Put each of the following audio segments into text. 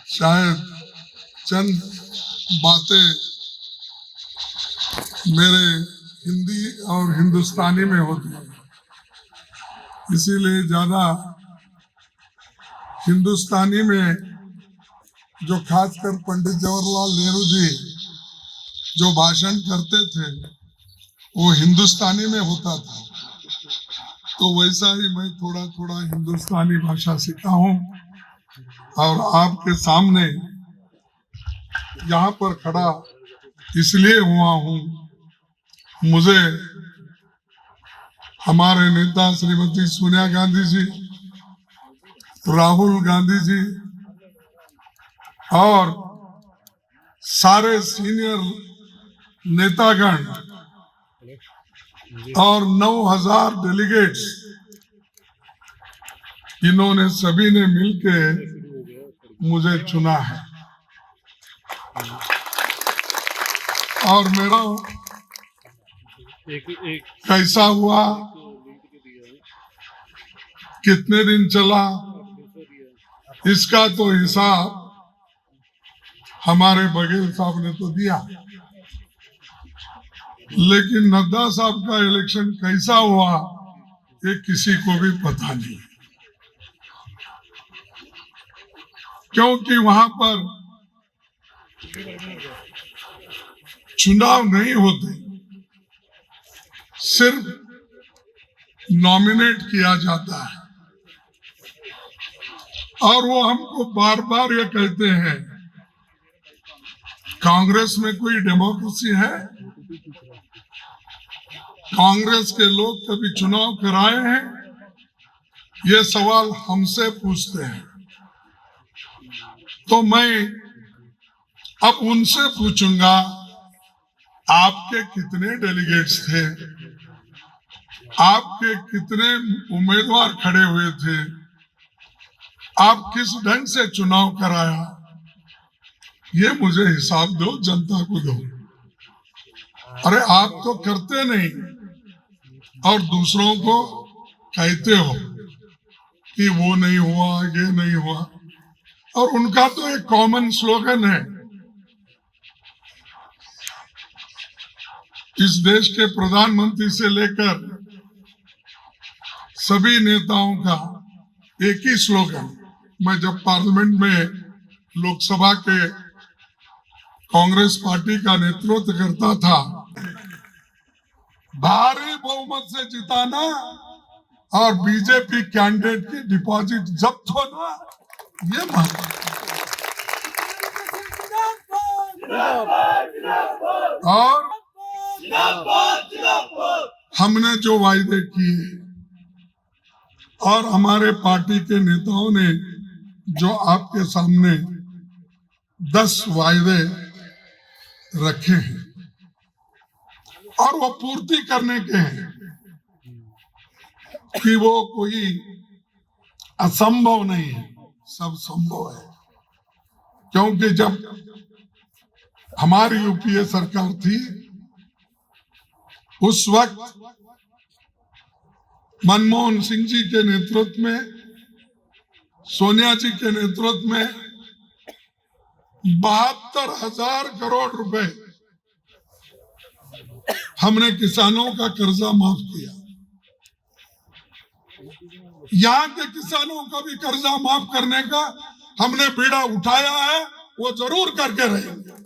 शायद चंद बातें मेरे हिंदी और हिंदुस्तानी में होती है, इसीलिए ज्यादा हिंदुस्तानी में जो खासकर पंडित जवाहरलाल नेहरू जी जो भाषण करते थे वो हिंदुस्तानी में होता था, तो वैसा ही मैं थोड़ा थोड़ा हिंदुस्तानी भाषा सीखा हूँ और आपके सामने यहाँ पर खड़ा इसलिए हुआ हूँ। मुझे हमारे नेता श्रीमती सोनिया गांधी जी, राहुल गांधी जी और सारे सीनियर नेतागण और 9,000 डेलीगेट्स, इन्होंने सभी ने मिलके मुझे चुना है और मेरा कैसा हुआ, कितने दिन चला, इसका तो हिसाब हमारे बघेल साहब ने तो दिया, लेकिन नड्डा साहब का इलेक्शन कैसा हुआ ये किसी को भी पता नहीं, क्योंकि वहां पर चुनाव नहीं होते, सिर्फ नॉमिनेट किया जाता है और वो हमको बार बार ये कहते हैं कांग्रेस में कोई डेमोक्रेसी है? कांग्रेस के लोग कभी चुनाव कराए हैं? ये सवाल हमसे पूछते हैं। तो मैं अब उनसे पूछूंगा, आपके कितने डेलीगेट्स थे, आपके कितने उम्मीदवार खड़े हुए थे, आप किस ढंग से चुनाव कराया, ये मुझे हिसाब दो, जनता को दो। अरे आप तो करते नहीं और दूसरों को कहते हो कि वो नहीं हुआ, ये नहीं हुआ, और उनका तो एक कॉमन स्लोगन है, इस देश के प्रधानमंत्री से लेकर सभी नेताओं का एक ही स्लोगन। मैं जब पार्लियामेंट में लोकसभा के कांग्रेस पार्टी का नेतृत्व करता था, भारी बहुमत से जिताना और बीजेपी कैंडिडेट की डिपॉजिट जब्त होना, ये और हमने जो वायदे किए और हमारे पार्टी के नेताओं ने जो आपके सामने 10 वायदे रखे हैं और वो पूर्ति करने के हैं कि वो कोई असंभव नहीं है, सब संभव है। क्योंकि जब हमारी यूपीए सरकार थी उस वक्त मनमोहन सिंह जी के नेतृत्व में, सोनिया जी के नेतृत्व में 72,000 करोड़ रुपए हमने किसानों का कर्जा माफ किया। यहाँ के किसानों का भी कर्जा माफ करने का हमने बीड़ा उठाया है, वो जरूर करके रहेंगे।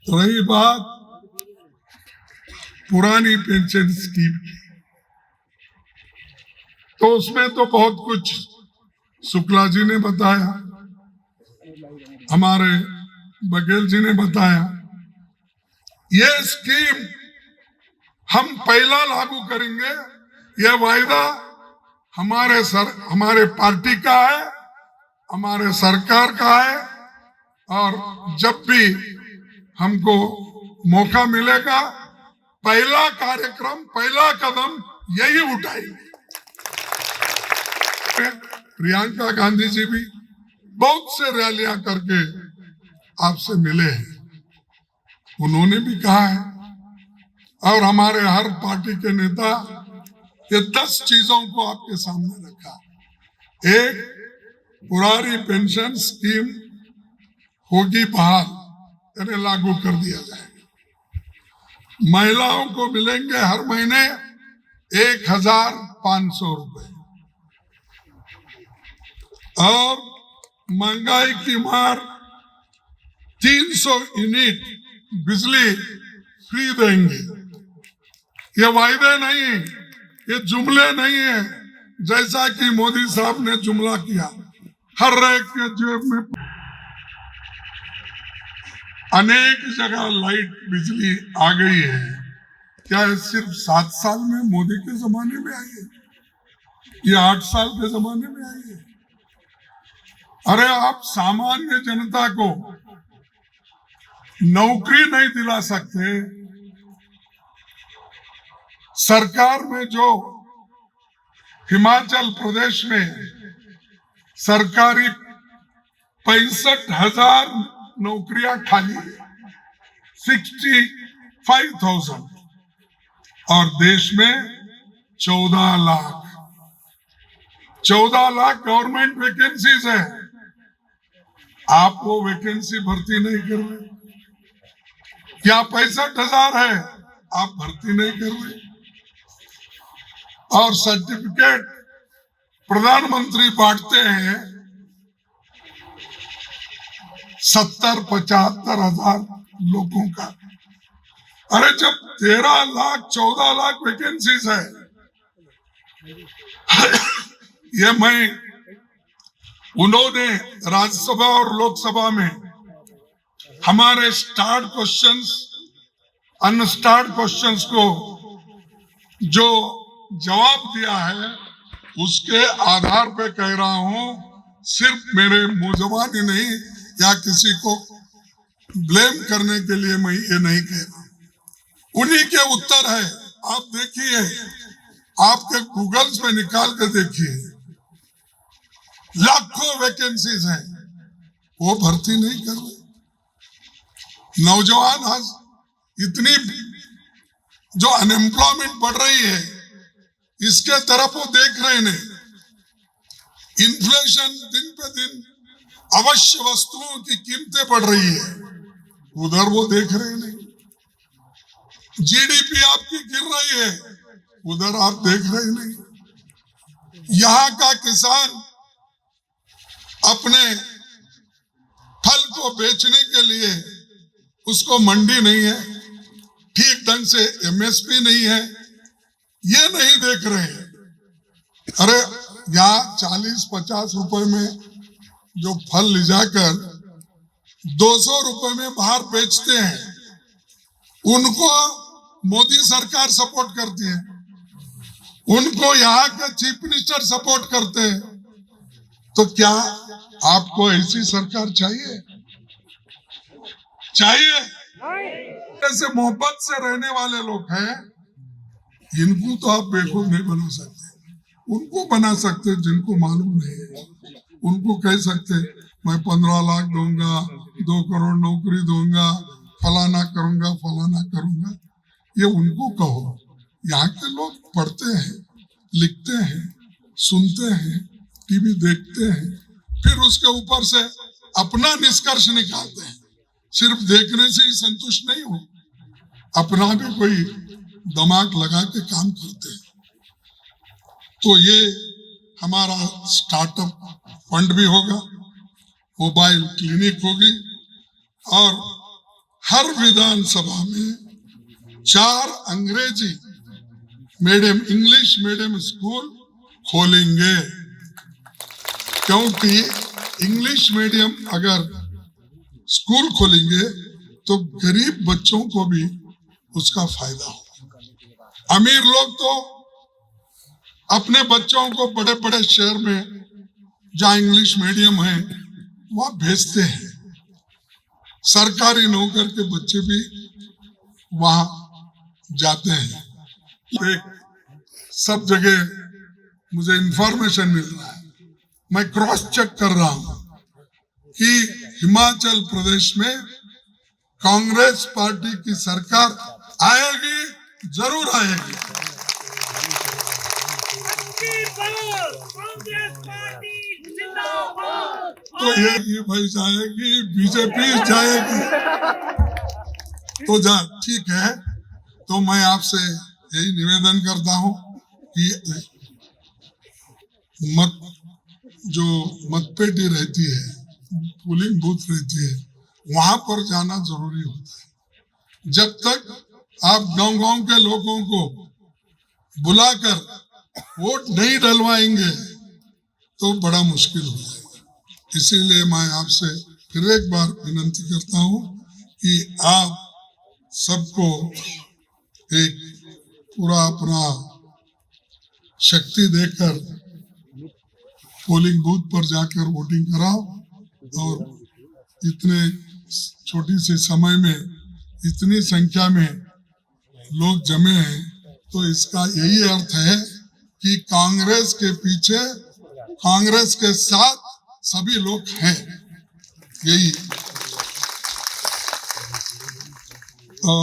रही बात पुरानी पेंशन स्कीम की, तो उसमें तो बहुत कुछ शुक्ला जी ने बताया, हमारे बघेल जी ने बताया। ये स्कीम हम पहला लागू करेंगे, ये वायदा हमारे पार्टी का है, हमारे सरकार का है, और जब भी हमको मौका मिलेगा पहला कार्यक्रम, पहला कदम यही उठाएंगे। प्रियंका गांधी जी भी बहुत से रैलियां करके आपसे मिले हैं, उन्होंने भी कहा है, और हमारे हर पार्टी के नेता ये 10 चीजों को आपके सामने रखा एक पुरानी पेंशन स्कीम होगी बहाल, यानी लागू कर दिया जाएगा। महिलाओं को मिलेंगे हर महीने 1,500 रुपए और महंगाई की मार 300 यूनिट बिजली फ्री देंगे। ये वायदे नहीं, ये जुमले नहीं है, जैसा कि मोदी साहब ने जुमला किया। हर एक के जेब में अनेक जगह लाइट बिजली आ गई है। क्या ये सिर्फ 7 साल में मोदी के जमाने में आई है? ये 8 साल के जमाने में आई है? अरे आप सामान्य जनता को नौकरी नहीं दिला सकते। सरकार में जो हिमाचल प्रदेश में सरकारी 65,000 नौकरियां खाली है, 65,000, और देश में 14 लाख गवर्नमेंट वैकेंसीज है। आप वो वैकेंसी भर्ती नहीं कर रहे। क्या 65,000 है, आप भर्ती नहीं कर रहे। और सर्टिफिकेट प्रधानमंत्री बांटते हैं 70-75,000 लोगों का। अरे जब 13 लाख 14 लाख वैकेंसीज है, ये मैं उन्होंने राज्यसभा और लोकसभा में हमारे स्टार्ट क्वेश्चंस अनस्टार्ट क्वेश्चंस को जो जवाब दिया है, उसके आधार पे कह रहा हूं। सिर्फ मेरे मुंह जबानी नहीं या किसी को ब्लेम करने के लिए मैं ये नहीं कह रहा। उन्हीं के उत्तर है। आप देखिए, आपके गूगल्स में निकाल के देखिए, लाखों वैकेंसीज हैं, वो भर्ती नहीं कर रहे। नौजवान आज इतनी जो अनएम्प्लॉयमेंट बढ़ रही है, इसके तरफ वो देख रहे नहीं। इन्फ्लेशन दिन पे दिन अवश्य वस्तुओं की कीमतें बढ़ रही है, उधर वो देख रहे नहीं। जीडीपी आपकी गिर रही है, उधर आप देख रहे नहीं। यहाँ का किसान अपने फल को बेचने के लिए उसको मंडी नहीं है, ठीक ढंग से एमएसपी नहीं है, ये नहीं देख रहे हैं। अरे यहाँ 40-50 रुपए में जो फल ले जाकर 200 रुपए में बाहर बेचते हैं, उनको मोदी सरकार सपोर्ट करती है, उनको यहाँ के चीफ मिनिस्टर सपोर्ट करते हैं। तो क्या आपको ऐसी सरकार चाहिए? ऐसे मोहब्बत से रहने वाले लोग हैं, इनको तो आप बेवकूफ नहीं बना सकते। उनको बना सकते जिनको मालूम नहीं है। उनको कह सकते मैं 15 लाख दूंगा, 2 करोड़ नौकरी दूंगा, फलाना करूंगा फलाना करूंगा, ये उनको कहो। यहाँ के लोग पढ़ते हैं, लिखते हैं, सुनते हैं, टीवी देखते हैं, फिर उसके ऊपर से अपना निष्कर्ष निकालते हैं। सिर्फ देखने से ही संतुष्ट नहीं हो, अपना भी कोई दिमाग लगा के काम करते हैं। तो ये हमारा स्टार्टअप फंड भी होगा, मोबाइल क्लिनिक होगी, और हर विधानसभा में 4 अंग्रेजी मीडियम इंग्लिश मीडियम स्कूल खोलेंगे। क्योंकि इंग्लिश मीडियम अगर स्कूल खोलेंगे तो गरीब बच्चों को भी उसका फायदा होगा। अमीर लोग तो अपने बच्चों को बड़े बड़े शहर में जहाँ इंग्लिश मीडियम है वहाँ भेजते हैं। सरकारी नौकर के बच्चे भी वहाँ जाते हैं। सब जगह मुझे इंफॉर्मेशन मिल रहा है, मैं क्रॉस चेक कर रहा हूं कि हिमाचल प्रदेश में कांग्रेस पार्टी की सरकार आएगी, जरूर आएगी। कांग्रेस पार्टी तो ये भाई जाएगी, बीजेपी जाएगी। तो जा ठीक है, तो मैं आपसे यही निवेदन करता हूं कि जो मतपेटी रहती है, पोलिंग बूथ रहती है, वहां पर जाना जरूरी होता है। जब तक आप गांव-गांव के लोगों को बुलाकर वोट नहीं डलवाएंगे तो बड़ा मुश्किल हो जाएगा। इसीलिए मैं आपसे फिर एक बार विनती करता हूं कि आप सबको एक पूरा अपना शक्ति देकर पोलिंग बूथ पर जाकर वोटिंग कराओ। और इतने छोटी सी समय में इतनी संख्या में लोग जमे हैं, तो इसका यही अर्थ है कि कांग्रेस के पीछे, कांग्रेस के साथ सभी लोग हैं। यही